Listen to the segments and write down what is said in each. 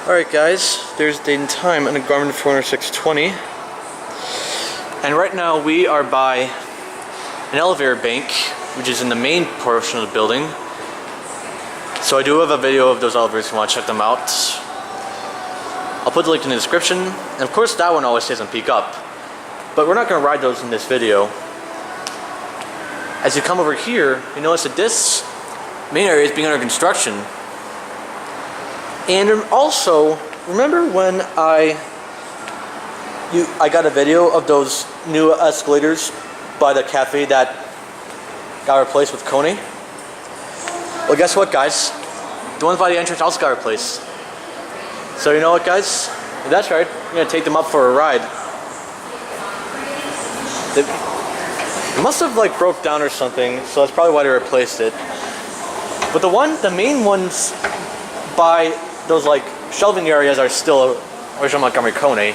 Alright guys, there's date and time on the Garmin Forerunner 620. And right now we are by an elevator bank, which is in the main portion of the building. So I do have a video of those elevators if you want to check them out. I'll put the link in the description. And of course that one always stays on peak up. But we're not going to ride those in this video. As you come over here, you notice that this main area is being under construction. And also, remember when I got a video of those new escalators by the cafe that got replaced with KONE? Well, guess what, guys? The ones by the entrance also got replaced. So you know what, guys? That's right. I'm gonna take them up for a ride. They must have like broke down or something, so that's probably why they replaced it. But the main ones by those like shelving areas are still original Montgomery KONE.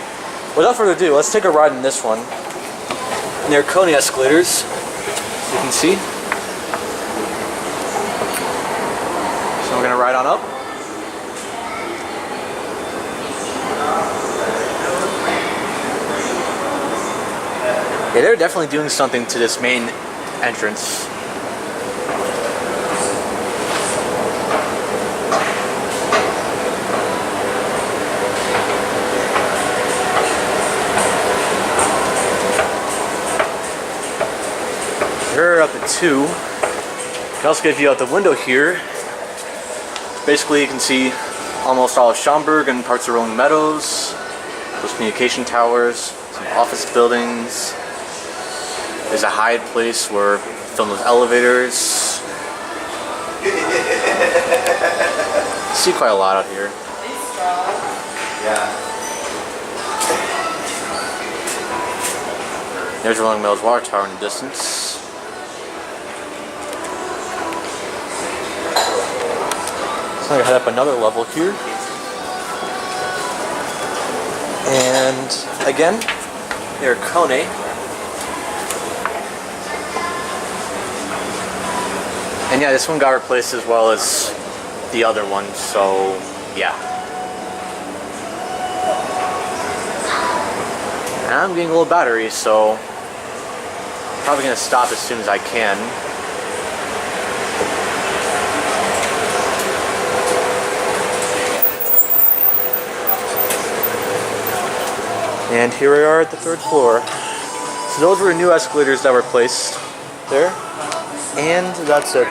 Without further ado, let's take a ride in this one. And they're KONE escalators, you can see. So we're gonna ride on up. Yeah, they're definitely doing something to this main entrance. We're up at 2. You can also get a view out the window here. Basically, you can see almost all of Schaumburg and parts of Rolling Meadows, those communication towers, some office buildings. There's a hide place where we film those elevators. See quite a lot out here. Yeah. There's Rolling Meadows water tower in the distance. I'm gonna head up another level here. And again, they're KONE. And yeah, this one got replaced as well as the other one, so yeah. And I'm getting a little battery, so probably gonna stop as soon as I can. And here we are at the 3rd floor. So those were the new escalators that were placed there. And that's it.